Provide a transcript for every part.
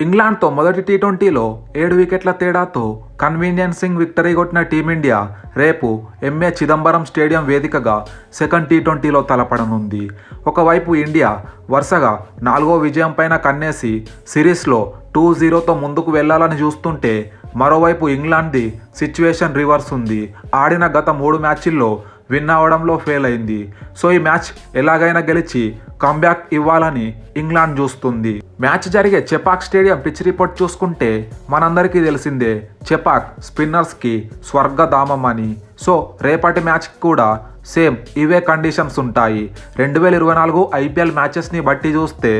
ఇంగ్లాండ్తో మొదటి టీ20లో 7 వికెట్ల తేడాతో కన్వీనియన్సింగ్ విక్టరీ కొట్టిన టీమిండియా రేపు ఎంఏ చిదంబరం స్టేడియం వేదికగా సెకండ్ టీ20లో తలపడనుంది. ఒకవైపు ఇండియా వరుసగా 4వ విజయం పైన కన్నేసి సిరీస్లో 2-0తో ముందుకు వెళ్లాలని చూస్తుంటే, మరోవైపు ఇంగ్లాండ్ది సిచ్యువేషన్ రివర్స్ ఉంది. ఆడిన గత 3 మ్యాచ్ల్లో విన్ అవడంలో ఫెయిల్ అయింది. సో ఈ మ్యాచ్ ఎలాగైనా గెలిచి కంబ్యాక్ ఇవ్వాలని ఇంగ్లాండ్ చూస్తుంది. మ్యాచ్ జరిగే చెపాక్ స్టేడియం పిచ్ రిపోర్ట్ చూసుకుంటే మనందరికీ తెలిసిందే, చెపాక్ స్పిన్నర్స్కి స్వర్గధామం అని. సో రేపటి మ్యాచ్ కూడా సేమ్ ఇవే కండిషన్స్ ఉంటాయి. 2024 ఐపీఎల్ మ్యాచెస్ని బట్టి చూస్తే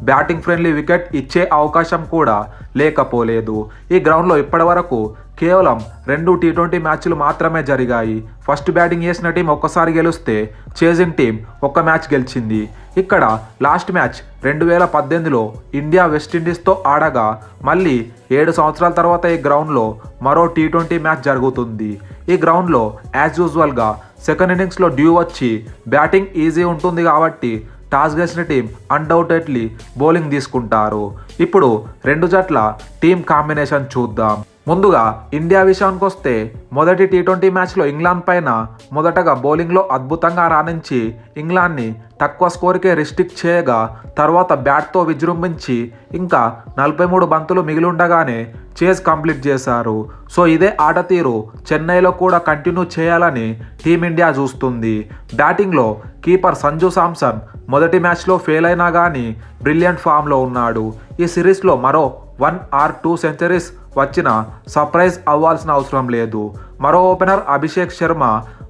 బ్యాటింగ్ ఫ్రెండ్లీ వికెట్ ఇచ్చే అవకాశం కూడా లేకపోలేదు. ఈ గ్రౌండ్లో ఇప్పటివరకు కేవలం 2 టీ20 మ్యాచ్లు మాత్రమే జరిగాయి. ఫస్ట్ బ్యాటింగ్ చేసిన టీం ఒక్కసారి గెలిస్తే చేజింగ్ టీం ఒక్క మ్యాచ్ గెలిచింది. ఇక్కడ లాస్ట్ మ్యాచ్ 2018లో ఇండియా వెస్టిండీస్తో ఆడగా, మళ్ళీ 7 సంవత్సరాల తర్వాత ఈ గ్రౌండ్లో మరో టీ20 మ్యాచ్ జరుగుతుంది. ఈ గ్రౌండ్లో యాజ్ యూజువల్గా సెకండ్ ఇన్నింగ్స్లో డ్యూ వచ్చి బ్యాటింగ్ ఈజీ ఉంటుంది కాబట్టి టాస్ గెలిచిన టీం అన్డౌటెడ్లీ బౌలింగ్ తీసుకుంటారు. ఇప్పుడు 2 జట్ల టీం కాంబినేషన్ చూద్దాం. ముందుగా ఇండియా విషయానికి వస్తే, మొదటి టీ20 మ్యాచ్లో ఇంగ్లాండ్ పైన మొదటగా బౌలింగ్లో అద్భుతంగా రాణించి ఇంగ్లాండ్ని తక్కువ స్కోర్కే రిస్ట్రిక్ట్ చేయగా, తర్వాత బ్యాట్తో విజృంభించి ఇంకా 43 బంతులు మిగిలిండగానే చేజ్ కంప్లీట్ చేశారు. సో ఇదే ఆట తీరు చెన్నైలో కూడా కంటిన్యూ చేయాలని టీమిండియా చూస్తుంది. బ్యాటింగ్లో కీపర్ సంజు శాంసన్ మొదటి మ్యాచ్లో ఫెయిల్ అయినా కానీ బ్రిలియంట్ ఫామ్లో ఉన్నాడు. ఈ సిరీస్లో మరో 1 or 2 సెంచరీస్ వచ్చినా సర్ప్రైజ్ అవ్వాల్సిన అవసరం లేదు. మరో ఓపెనర్ అభిషేక్ శర్మ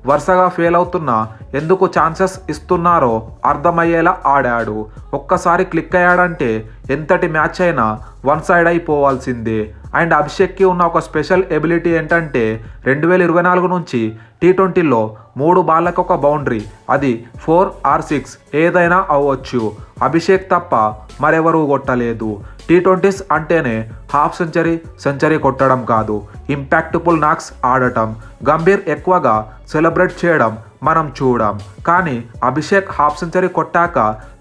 వరుసగా ఫెయిల్ అవుతున్నా ఎందుకు ఛాన్సెస్ ఇస్తున్నారో అర్థమయ్యేలా ఆడాడు. ఒక్కసారి క్లిక్ అయ్యాడంటే ఎంతటి మ్యాచ్ అయినా వన్ సైడ్ అయిపోవాల్సిందే. అండ్ అభిషేక్కి ఉన్న ఒక స్పెషల్ ఎబిలిటీ ఏంటంటే, 2024 నుంచి టీ20లో 3 బాళ్ళకు ఒక బౌండరీ, అది 4 or 6 ఏదైనా అవ్వచ్చు. అభిషేక్ తప్ప మరెవరూ కొట్టలేదు. టీ20s అంటేనే హాఫ్ సెంచరీ కొట్టడం కాదు, ఇంపాక్ట్ఫుల్ నాక్స్ ఆడటం, గంభీర్ ఎక్కువగా సెలబ్రేట్ చేయడం మనం చూడం. కానీ అభిషేక్ హాఫ్ సెంచరీ కొట్టాక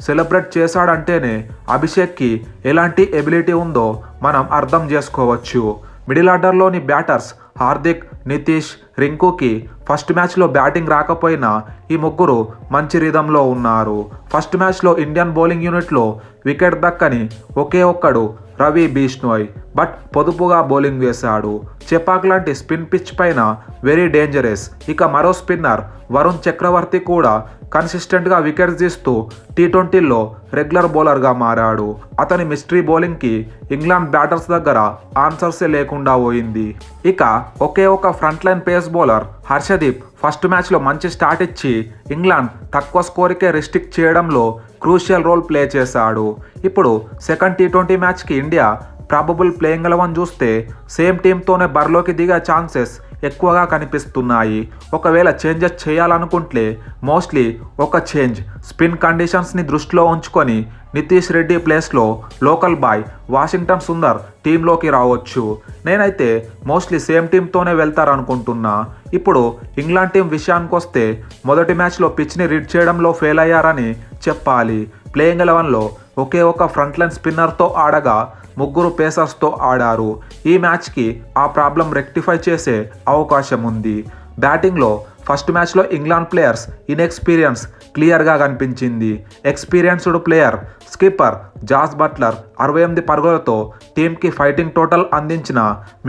సెలబ్రేట్ చేశాడంటేనే అభిషేక్కి ఎలాంటి ఎబిలిటీ ఉందో మనం అర్థం చేసుకోవచ్చు. మిడిల్ ఆర్డర్లోని బ్యాటర్స్ హార్దిక్, నితీష్, రింకుకి ఫస్ట్ మ్యాచ్లో బ్యాటింగ్ రాకపోయినా ఈ ముగ్గురు మంచి రిధంలో ఉన్నారు. ఫస్ట్ మ్యాచ్లో ఇండియన్ బౌలింగ్ యూనిట్లో వికెట్ దక్కని ఒకే ఒక్కడు రవి బిష్ణోయ్, బట్ పొదుపుగా బౌలింగ్ వేశాడు. చెపాక్ లాంటి స్పిన్ పిచ్ పైన వెరీ డేంజరస్. ఇక మరో స్పిన్నర్ వరుణ్ చక్రవర్తి కూడా కన్సిస్టెంట్గా వికెట్స్ తీస్తూ టీ20లో రెగ్యులర్ బౌలర్గా మారాడు. అతని మిస్టరీ బౌలింగ్కి ఇంగ్లాండ్ బ్యాటర్స్ దగ్గర ఆన్సర్సే లేకుండా పోయింది. ఇక ఒకే ఒక front line pace bowler Harshdeep first మ్యాచ్లో మంచి స్టార్ట్ ఇచ్చి ఇంగ్లాండ్ తక్కువ స్కోర్కే రిస్ట్రిక్ట్ చేయడంలో క్రూషియల్ రోల్ ప్లే చేశాడు. ఇప్పుడు సెకండ్ టీ20 మ్యాచ్కి ఇండియా ప్రాబబుల్ ప్లేయింగ్ 11 చూస్తే సేమ్ టీంతోనే బరిలోకి దిగే ఛాన్సెస్ ఎక్కువగా కనిపిస్తున్నాయి. ఒకవేళ చేంజెస్ చేయాలనుకుంటే మోస్ట్లీ ఒక చేంజ్, స్పిన్ కండిషన్స్ని దృష్టిలో ఉంచుకొని నితీష్ రెడ్డి ప్లేస్లో లోకల్ బాయ్ వాషింగ్టన్ సుందర్ టీంలోకి రావచ్చు. నేనైతే మోస్ట్లీ సేమ్ టీంతోనే వెళ్తారనుకుంటున్నా. ఇప్పుడు ఇంగ్లాండ్ టీం విషయానికి వస్తే, మొదటి మ్యాచ్లో పిచ్ని రీడ్ చేయడంలో ఫెయిల్ అయ్యారని చెప్పాలి. ప్లేయింగ్ 11లో ఒకే ఒక ఫ్రంట్ లైన్ స్పిన్నర్తో ఆడగా 3 పేసర్స్తో ఆడారు. ఈ మ్యాచ్కి ఆ ప్రాబ్లం రెక్టిఫై చేసే అవకాశం ఉంది. బ్యాటింగ్లో ఫస్ట్ మ్యాచ్లో ఇంగ్లాండ్ ప్లేయర్స్ ఇన్ఎక్స్పీరియన్స్ క్లియర్గా కనిపించింది. Experienced player skipper Jos Buttler 68 పరుగులతో టీంకి ఫైటింగ్ టోటల్ అందించిన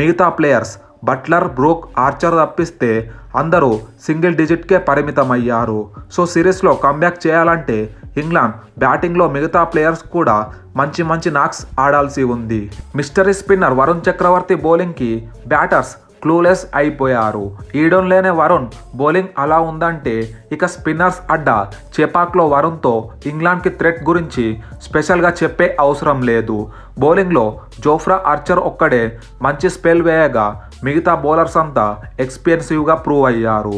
మిగతా ప్లేయర్స్ బట్లర్, బ్రూక్, ఆర్చర్ తప్పిస్తే అందరూ సింగిల్ డిజిట్కే పరిమితమయ్యారు. సో సిరీస్లో కంబ్యాక్ చేయాలంటే ఇంగ్లాండ్ బ్యాటింగ్లో మిగతా ప్లేయర్స్ కూడా మంచి నాక్స్ ఆడాల్సి ఉంది. మిస్టరీ స్పిన్నర్ వరుణ్ చక్రవర్తి బౌలింగ్కి బ్యాటర్స్ క్లూలెస్ అయిపోయారు. ఈడన్ లేనే వరుణ్ బౌలింగ్ అలా ఉందంటే ఇక స్పిన్నర్స్ అడ్డా చెపాక్లో వరుణ్తో ఇంగ్లాండ్కి థ్రెట్ గురించి స్పెషల్గా చెప్పే అవసరం లేదు. బౌలింగ్లో జోఫ్రా ఆర్చర్ ఒక్కడే మంచి స్పెల్ వేయగా మిగతా బౌలర్స్ అంతా ఎక్స్పెన్సివ్గా ప్రూవ్ అయ్యారు.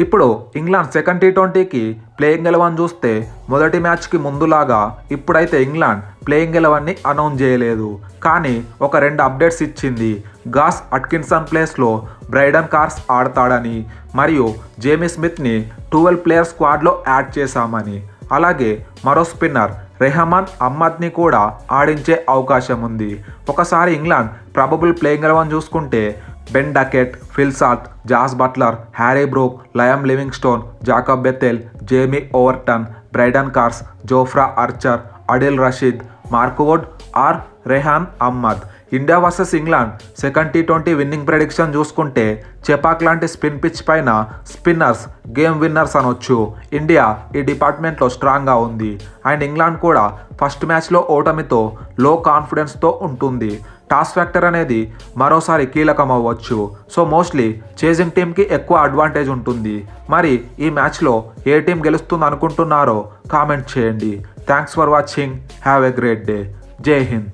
ఇప్పుడు ఇంగ్లాండ్ సెకండ్ టీ20కి ప్లేయింగ్ 11 చూస్తే, మొదటి మ్యాచ్కి ముందులాగా ఇప్పుడైతే ఇంగ్లాండ్ ప్లేయింగ్ 11ని అనౌన్స్ చేయలేదు. కానీ ఒక 2 అప్డేట్స్ ఇచ్చింది. గాస్ అట్కిన్సన్ ప్లేస్లో బ్రైడన్ కార్స్ ఆడతాడని, మరియు జేమీ స్మిత్ని 12 ప్లేయర్ స్క్వాడ్లో యాడ్ చేశామని. అలాగే మరో స్పిన్నర్ రెహమాన్ అహ్మద్ని కూడా ఆడించే అవకాశం ఉంది. ఒకసారి ఇంగ్లాండ్ ప్రాబబుల్ ప్లేయింగ్ 11 చూసుకుంటే Ben Duckett, Phil Salt, Jos Buttler, Harry Brook, Liam Livingstone, Jacob Bethell, Jamie Overton, Brydon Carse, Jofra Archer, Adil Rashid, Mark Wood or Rehan Ahmed. India versus England second టీ20 విన్నింగ్ ప్రెడిక్షన్ చూసుకుంటే చెపాక్ లాంటి spin pitch పైన spinners game winners అనొచ్చు. India ఈ డిపార్ట్మెంట్లో స్ట్రాంగ్గా ఉంది. And England కూడా ఫస్ట్ మ్యాచ్లో ఓటమితో లో కాన్ఫిడెన్స్తో ఉంటుంది. టాస్ ఫ్యాక్టర్ అనేది మరోసారి కీలకం అవ్వచ్చు. సో మోస్ట్లీ చేజింగ్ టీంకి ఎక్కువ అడ్వాంటేజ్ ఉంటుంది. మరి ఈ మ్యాచ్లో ఏ టీం గెలుస్తుంది అనుకుంటున్నారో కామెంట్ చేయండి. Thanks for watching. Have a great day. జై హింద్.